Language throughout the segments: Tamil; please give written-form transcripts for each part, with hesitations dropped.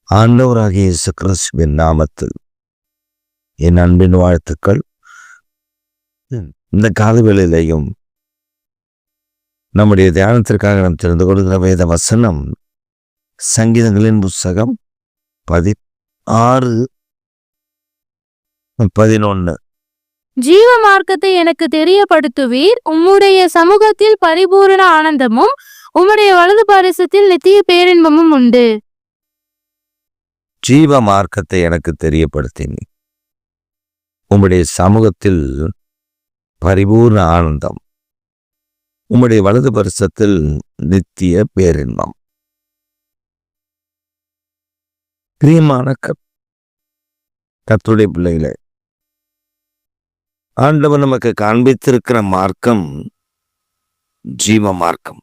ஆண்டவராகிய இயேசு கிறிஸ்துவின் நாமத்தில் என் அன்பின் வாழ்த்துக்கள். இந்த காலவேளையிலையும் நம்முடைய தியானத்திற்காக நாம் தெரிந்து கொள்கிற வேத வசனம் சங்கீதங்களின் புஸ்தகம் 16:11. ஜீவ மார்க்கத்தை எனக்கு தெரியப்படுத்துவீர். உம்முடைய சமூகத்தில் பரிபூரண ஆனந்தமும் உம்முடைய வலது பாரிசத்தில் நித்திய பேரின்பமும் உண்டு. ஜீவ மார்க்கத்தை எனக்கு தெரியப்படுத்தினீர். உம்முடைய சமூகத்தில் பரிபூர்ண ஆனந்தம், உம்முடைய வலது பரிசத்தில் நித்திய பேரின்பம். பிரியமான கர்த்தருடைய பிள்ளைகளே, ஆண்டவர் நமக்கு காண்பித்திருக்கிற மார்க்கம் ஜீவ மார்க்கம்.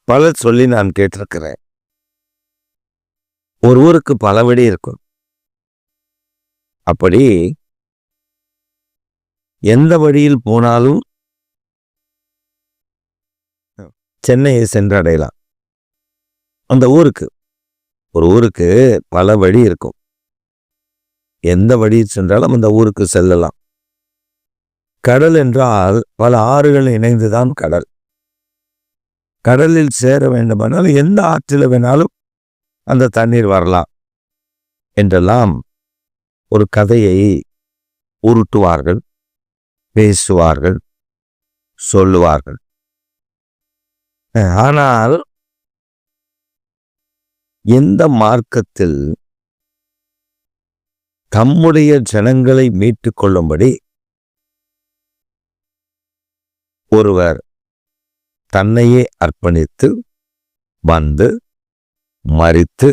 பலர் சொல்லி நான் கேட்டிருக்கிறேன், ஒரு ஊருக்கு பல வழி இருக்கும். அப்படி எந்த வழியில் போனாலும் சென்னையை சென்றடையலாம். அந்த ஊருக்கு, ஒரு ஊருக்கு பல வழி இருக்கும். எந்த வழியில் சென்றாலும் அந்த ஊருக்கு செல்லலாம். கடல் என்றால் பல ஆறுகள் இணைந்துதான் கடல். கடலில் சேர வேண்டுமானால் எந்த ஆற்றில் வேணாலும் அந்த தண்ணீர் வரலாம் என்றெல்லாம் ஒரு கதையை உருட்டுவார்கள், பேசுவார்கள், சொல்லுவார்கள். ஆனால் எந்த மார்க்கத்தில் தம்முடைய ஜனங்களை மீட்டு கொள்ளும்படி ஒருவர் தன்னையே அர்ப்பணித்து வந்து மரித்து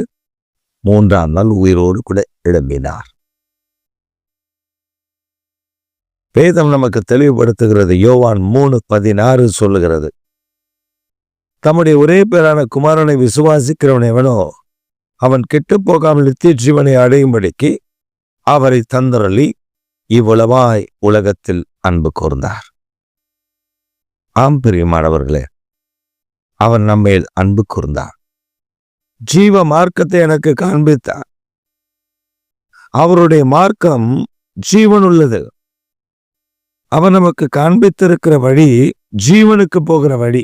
3ஆம் நாள் உயிரோடு கூட எழும்பினார். வேதம் நமக்கு தெளிவுபடுத்துகிறது. யோவான் 3:16 சொல்லுகிறது, தம்முடைய ஒரே பேரான குமாரனை விசுவாசிக்கிறவன் எவனோ அவன் கெட்டு போகாமல் நித்திய ஜீவனை அடையும்படிக்கு அவரை தந்தரளி இவ்வளவாய் உலகத்தில் அன்பு கூர்ந்தார். ஆம் பிரியமானவர்களே, அவன் நம்மேல் அன்பு கூர்ந்தார். ஜீவ மார்க்கத்தை எனக்கு காண்பித்தார். அவருடைய மார்க்கம் ஜீவன் உள்ளது. அவர் நமக்கு காண்பித்திருக்கிற வழி ஜீவனுக்கு போகிற வழி.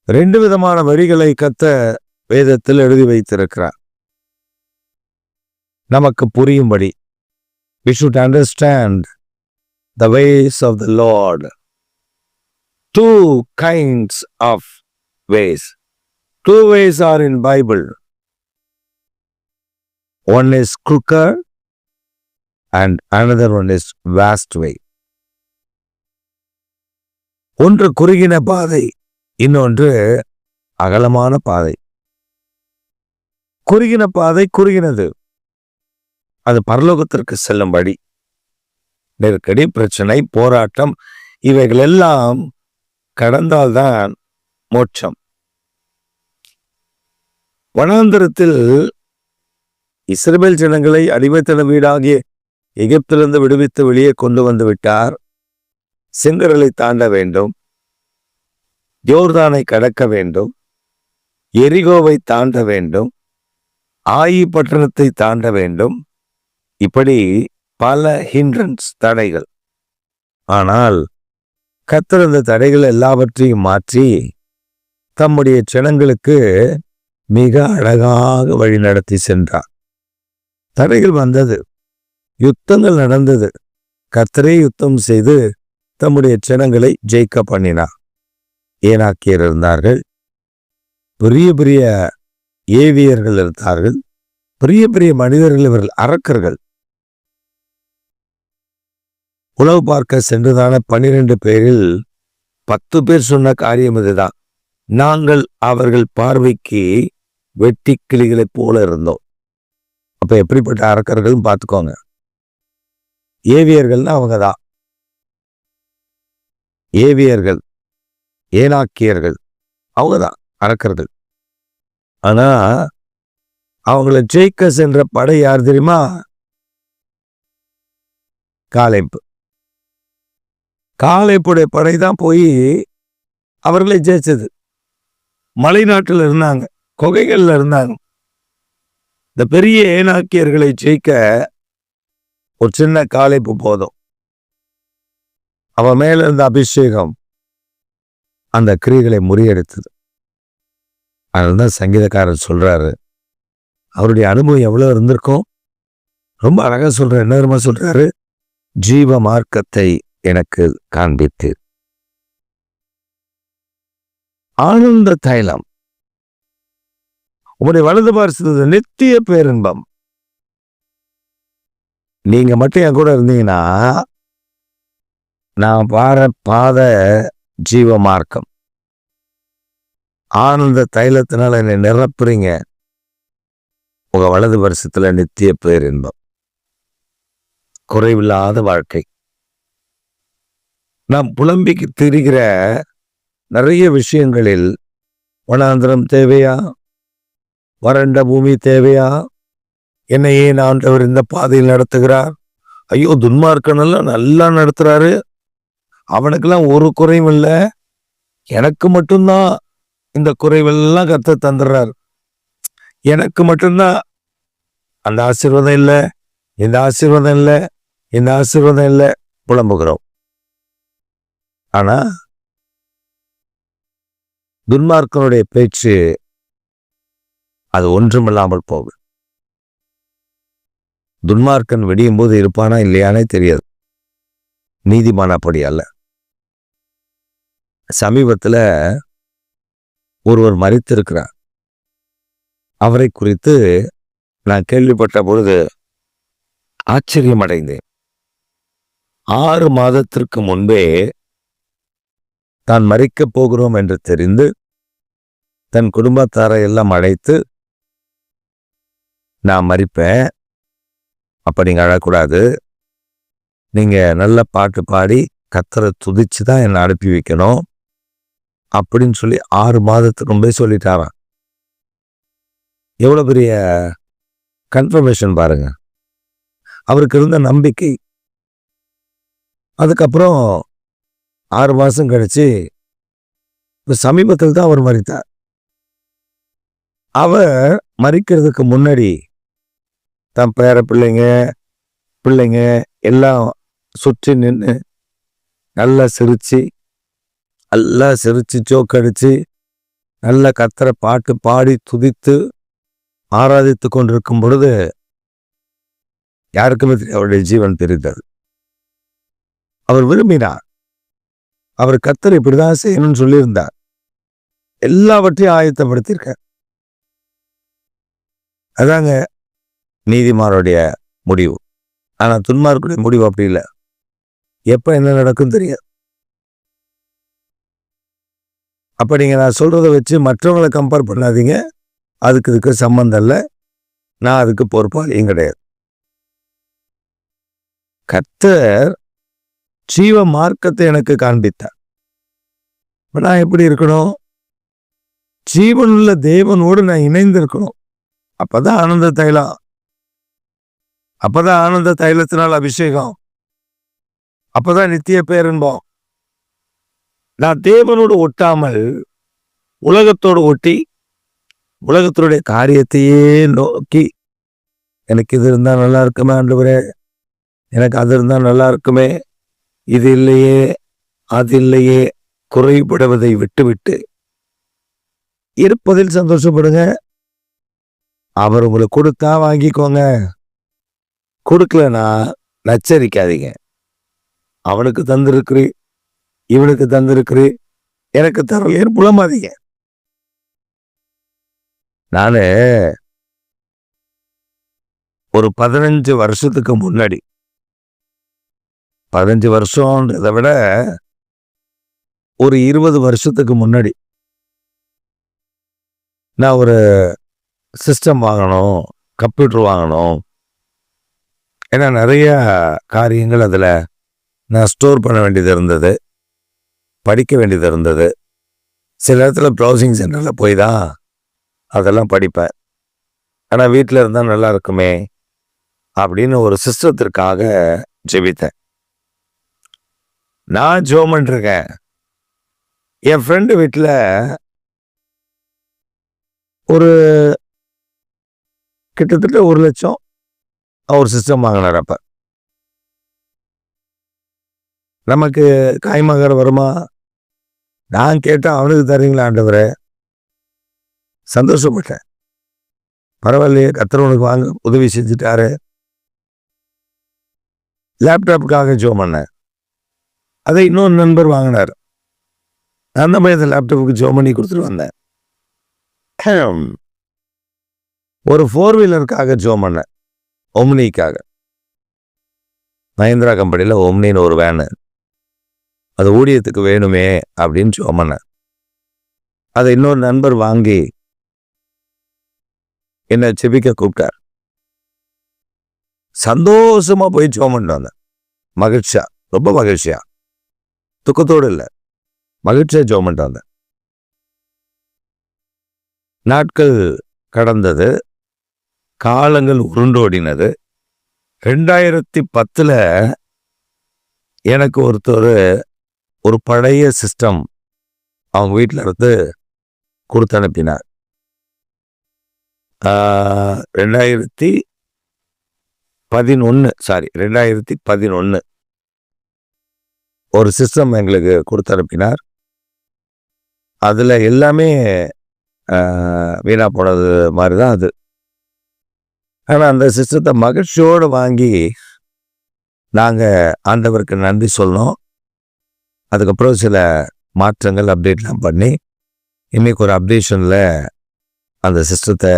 2 விதமான வழிகளை கர்த்தர் வேதத்தில் எழுதி வைத்திருக்கிறார், நமக்கு புரியும்படி. We should understand the ways of the Lord. 2 kinds of ways. 2 ways are in Bible. One is crooked and another one is vast way. ஒன்று குறுகின பாதை, இன்னொன்று அகலமான பாதை. குறுகின பாதை குறுகினது, அது பரலோகத்திற்கு செல்லும்படி. நெருக்கடி, பிரச்சனை, போராட்டம் இவைகள் எல்லாம் கடந்தால்தான் மோட்சம். வனாந்தரத்தில் இஸ்ரவேல் ஜனங்களை அடிமைத்தன வீடாகிய எகிப்திலிருந்து விடுவித்து வெளியே கொண்டு வந்து விட்டார். செங்கடலை தாண்ட வேண்டும், யோர்தானை கடக்க வேண்டும், எரிகோவை தாண்ட வேண்டும், ஆயி பட்டணத்தை தாண்ட வேண்டும். இப்படி பல ஹிண்ட்ரன்ஸ், தடைகள். ஆனால் கர்த்தர் அந்த தடைகள் எல்லாவற்றையும் மாற்றி தம்முடைய ஜனங்களுக்கு மிக அழகாக வழி நடத்தி சென்றார். தடைகள் வந்தது, யுத்தங்கள் நடந்தது. கர்த்தரே யுத்தம் செய்து தம்முடைய ஜனங்களை ஜெயிக்க பண்ணினார். ஏனாக்கியர் இருந்தார்கள், பெரிய பெரிய ஏவியர்கள் இருந்தார்கள், பெரிய பெரிய மனிதர்கள். இவர்கள் அரக்கர்கள். உளவு பார்க்க சென்றதான 12 பேரில் 10 பேர் சொன்ன காரியம் இதுதான், நாங்கள் அவர்கள் பார்வைக்கு வெட்டி கிளிகளைப் போல இருந்தோம். அப்ப எப்படிப்பட்ட அரக்கர்கள் பார்த்துக்கோங்க. ஏவியர்கள்னா அவங்கதான், ஏவியர்கள், ஏனாக்கியர்கள், அவங்கதான் அரக்கர்கள். ஆனா அவங்களை ஜெயிக்க சென்ற படை யார் தெரியுமா? காலேப். காலேப்புடைய படை தான் போய் அவர்களை ஜெயிச்சது. மலை நாட்டில் இருந்தாங்க, குகைகள்ல இருந்தாங்க. இந்த பெரிய ஏனாக்கியர்களை ஜெயிக்க ஒரு சின்ன காளைப்பு போதும். அவன் மேல இருந்த அபிஷேகம் அந்த கிரியைகளை முறியடித்தது. அதுதான் சங்கீதக்காரர் சொல்றாரு, அவருடைய அனுபவம் எவ்வளவு இருந்திருக்கும். ரொம்ப அழகா சொல்றாரு. என்ன தெரியுமா சொல்றாரு? ஜீவ மார்க்கத்தை எனக்கு காண்பித்து ஆனந்த தைலம், உங்களுடைய வலது பார்சது நித்திய பேரின்பம். நீங்க மட்டும் என் கூட இருந்தீங்கன்னா நான் பாத ஜீவ மார்க்கம், ஆனந்த தைலத்தினால என்னை நிரப்புறீங்க. உங்க வலது வருஷத்துல நித்திய பேரின்பம், குறைவில்லாத வாழ்க்கை. நாம் புலம்பிக்கு திரிகிற நிறைய விஷயங்களில் வனாந்திரம் தேவையா, வறண்ட பூமி தேவையா, என்னையே ஆண்டவர் இந்த பாதையில் நடத்துகிறார், ஐயோ துன்மார்க்கனெல்லாம் நல்லா நடத்துறாரு, அவனுக்கெல்லாம் ஒரு குறைவும் இல்லை, எனக்கு மட்டும்தான் இந்த குறைவெல்லாம் கர்த்தர் தந்துடுறார், எனக்கு மட்டும்தான் அந்த ஆசீர்வாதம் இல்லை, இந்த ஆசீர்வாதம் இல்லை, இந்த ஆசீர்வாதம் இல்லை புலம்புகிறோம். ஆனா துன்மார்க்கனுடைய பேச்சு அது ஒன்றுமில்லாமல் போகும். துன்மார்க்கன் வெடியும் போது இருப்பானா இல்லையானே தெரியாது. நீதிமான் அப்படி அல்ல. சமீபத்துல ஒருவர் மரித்திருக்கிறார். அவரை குறித்து நான் கேள்விப்பட்ட பொழுது ஆச்சரியம் அடைந்தேன். 6 மாதத்திற்கு முன்பே தான் மரிக்கப் போகிறோம் என்று தெரிந்து தன் குடும்பத்தாரை எல்லாம் அழைத்து, நான் மரிப்பேன், அப்ப நீங்க அழக்கூடாது, நீங்க நல்ல பாட்டு பாடி கர்த்தரை துதிச்சு தான் என்னை அனுப்பி வைக்கணும் அப்படின்னு சொல்லி 6 மாதத்துக்கு முன்பே சொல்லிட்டாராம். எவ்வளவு பெரிய கன்ஃபர்மேஷன் பாருங்க. அவருக்கு இருந்த நம்பிக்கை. அதுக்கப்புறம் 6 மாசம் கழிச்சு இப்ப சமீபத்தில் தான் அவர் மரித்தார். அவர் மரிக்கிறதுக்கு முன்னாடி தன் பேர பிள்ளைங்க எல்லாம் சுற்றி நின்று நல்லா சிரிச்சு ஜோக்கடிச்சு நல்ல கர்த்தரை பாட்டு பாடி துதித்து ஆராதித்து கொண்டிருக்கும் பொழுது யாருக்குமே அவருடைய ஜீவன் பிரித்தது. அவர் விரும்பினார். அவர் கர்த்தர் இப்படிதான் செய்யணும்னு சொல்லியிருந்தார். எல்லாவற்றையும் ஆயத்தப்படுத்தியிருக்கார். அதாங்க நீதிமானுடைய முடிவு. ஆனா துன்மார்க்குடைய முடிவு அப்படி இல்லை. எப்ப என்ன நடக்கும் தெரியாது. அப்ப நீங்க நான் சொல்றதை வச்சு மற்றவங்களை கம்பேர் பண்ணாதீங்க. இதுக்கு சம்பந்தம் இல்லை. நான் அதுக்கு பொறுப்பாளியும் கிடையாது. கர்த்தர் ஜீவ மார்க்கத்தை எனக்கு காண்பித்தார். இப்ப நான் எப்படி இருக்கணும்? ஜீவனுள்ள தேவனோடு நான் இணைந்து இருக்கணும். அப்பதான் ஆனந்த தைலம், அப்பதான் ஆனந்த தைலத்தினால் அபிஷேகம், அப்பதான் நித்திய பேரின்பம். நான் தேவனோடு ஒட்டாமல் உலகத்தோடு ஒட்டி உலகத்தினுடைய காரியத்தையே நோக்கி, எனக்கு இது இருந்தா நல்லா இருக்குமே ஆண்டவரே, எனக்கு அது இருந்தா நல்லா இருக்குமே, இது இல்லையே அது இல்லையே, குறைபடுவதை விட்டு இருப்பதில் சந்தோஷப்படுங்க. அவர் உங்களுக்கு கொடுத்தா வாங்கிக்கோங்க, கொடுக்கலனா நச்சரிக்காதீங்க. அவனுக்கு தந்திருக்கிறீ, இவனுக்கு தந்திருக்கிறீ, எனக்கு தரலையேன்னு புலம்பாதீங்க. நானு ஒரு 15 வருஷத்துக்கு முன்னாடி, 15 வருஷம்ன்றதை விட ஒரு 20 வருஷத்துக்கு முன்னாடி நான் ஒரு சிஸ்டம் வாங்கணும், கம்ப்யூட்டர் வாங்கணும். ஏன்னா நிறைய காரியங்கள் அதில் நான் ஸ்டோர் பண்ண வேண்டியது இருந்தது, படிக்க வேண்டியது இருந்தது. சில இடத்துல ப்ரௌசிங் சென்டரில் போய் தான் அதெல்லாம் படிப்பேன். ஆனால் வீட்டில் இருந்தால் நல்லா இருக்குமே அப்படின்னு ஒரு சிஸ்டத்திற்காக ஜெபித்தேன். நான் ஜெபம் பண்ணிருக்கேன். என் ஃப்ரெண்டு வீட்டில் ஒரு கிட்டத்தட்ட 1,00,000 அவர் சிஸ்டம் வாங்கினார். அப்ப நமக்கு காய்மகர் வருமா? நான் கேட்டேன், அவனுக்கு தரீங்களா ஆண்டவரே? சந்தோஷப்பட்டேன். பரவாயில்லையே, கர்த்தர் உனக்கு வாங்க உதவி செஞ்சுட்டாரு. லேப்டாப்புக்காக ஜெபம் பண்ணேன். அதை இன்னொரு நண்பர் வாங்கினார். அந்த மாதிரி லேப்டாப்புக்கு ஜெபம் பண்ணி கொடுத்துட்டு வந்தேன். ஒரு 4 வீலருக்காக ஜெபம் பண்ணேன், ஒம்னிக்காக. மஹிந்திரா கம்பெனியில் ஒம்னின்னு ஒரு வேனு, அது ஊழியத்துக்கு வேணுமே அப்படின்னு ஜெபம் பண்ணேன். அதை இன்னொரு நண்பர் வாங்கி என்னை செபிக்க கூப்பிட்டார். சந்தோஷமா போய் ஜெபம் பண்ணிட்டு வந்தேன். மகிழ்ச்சியா, ரொம்ப மகிழ்ச்சியா, துக்கத்தோடு இல்லை, மகிழ்ச்சியா ஜெபம் பண்ணிட்டு வந்தேன். நாட்கள் கடந்தது, காலங்கள் உருண்டோடினது. 2010 எனக்கு ஒருத்தர் ஒரு பழைய சிஸ்டம் அவங்க வீட்டில் இருந்து கொடுத்து அனுப்பினார். 2011 ஒரு சிஸ்டம் எங்களுக்கு கொடுத்து அனுப்பினார். அதில் எல்லாமே வீணா போனது மாதிரி தான் அது. ஆனால் அந்த சிஸ்டத்தை மகிழ்ச்சியோடு வாங்கி நாங்கள் ஆண்டவருக்கு நன்றி சொன்னோம். அதுக்கப்புறம் சில மாற்றங்கள் அப்டேட்லாம் பண்ணி இன்னைக்கு ஒரு அப்டேஷனில் அந்த சிஸ்டத்தை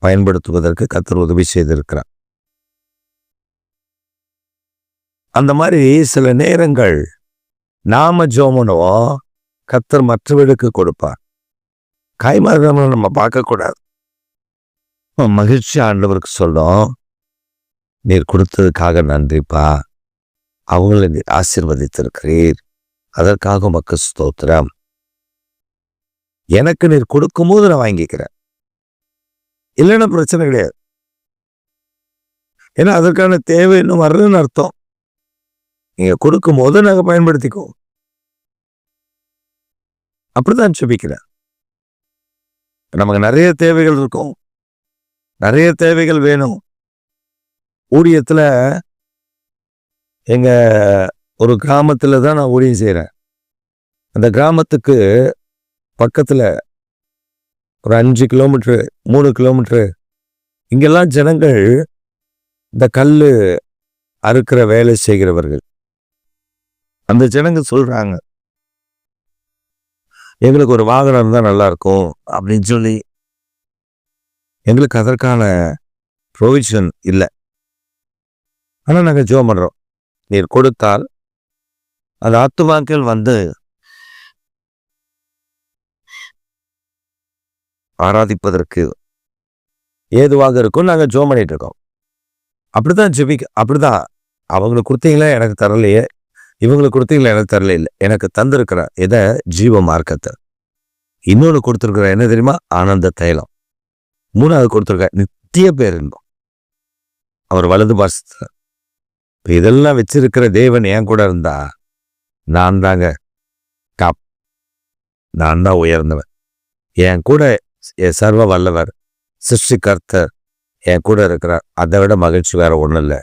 பயன்படுத்துவதற்கு கர்த்தர் உதவி செய்திருக்கிறார். அந்த மாதிரி சில நேரங்கள் நாம ஜெபம் பண்ணுவோம், கர்த்தர் மற்றவர்களுக்கு கொடுப்பார். காய்மார்களை நம்ம பார்க்கக்கூடாது. மகிழ்ச்சி ஆண்டவருக்கு சொல்லும், நீர் கொடுத்ததுக்காக நன்றிப்பா, அவங்களை நீர் ஆசீர்வதித்திருக்கிறீர், அதற்காக உமக்கு ஸ்தோத்திரம். எனக்கு நீர் கொடுக்கும்போது நான் வாங்கிக்கிறேன், இல்லைன்னா பிரச்சனை கிடையாது. ஏன்னா அதற்கான தேவை இன்னும் வரலன்னு அர்த்தம். நீங்க கொடுக்கும் போது நாங்கள் பயன்படுத்திக்கோ. அப்படிதான் ஜெபிக்கிறேன். நமக்கு நிறைய தேவைகள் இருக்கும், நிறைய தேவைகள் வேணும். ஊழியத்தில் எங்க ஒரு கிராமத்தில் தான் நான் ஊழியம் செய்கிறேன். அந்த கிராமத்துக்கு பக்கத்தில் ஒரு 5 கிலோமீட்டரு 3 கிலோமீட்டரு இங்கெல்லாம் ஜனங்கள் இந்த கல் அறுக்கிற வேலை செய்கிறவர்கள். அந்த ஜனங்க சொல்றாங்க, எங்களுக்கு ஒரு வாகனம் இருந்தால் நல்லா இருக்கும் அப்படின்னு சொல்லி. எங்களுக்கு அதற்கான ப்ரொவிஷன் இல்லை. ஆனால் நாங்கள் ஜெபம் பண்ணுறோம், நீர் கொடுத்தால் அந்த ஆத்துமாக்கள் வந்து ஆராதிப்பதற்கு ஏதுவாக இருக்கும். நாங்கள் ஜெபம் பண்ணிட்டு இருக்கோம். அப்படிதான் அப்படிதான். அவங்களுக்கு கொடுத்தீங்களா எனக்கு தரலையே, இவங்களுக்கு கொடுத்தீங்களா எனக்கு தரல. இல்லை, எனக்கு தந்திருக்கிற எதை? ஜீவ மார்க்கத்தை. இன்னொன்று கொடுத்துருக்குற என்ன தெரியுமா? ஆனந்த தைலம். 3வது கொடுத்துருக்க நித்திய பேரின்பம், அவர் வலது பாசத்தை. இப்போ இதெல்லாம் வச்சிருக்கிற தேவன் என் கூட இருந்தா நான் தாங்க டாப், நான் தான் உயர்ந்தவன். என் கூட என் சர்வ வல்லவர் சிருஷ்டிகர்த்தர் என் கூட இருக்கிறார். அதை விட மகிழ்ச்சி வேற ஒன்றும் இல்லை.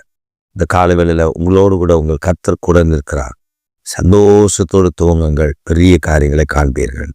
இந்த காலவேளையில் உங்களோடு கூட உங்கள் கர்த்தர் கூட இருக்கிறார். சந்தோஷத்தோடு துவங்குங்கள், பெரிய காரியங்களை காண்பீர்கள்.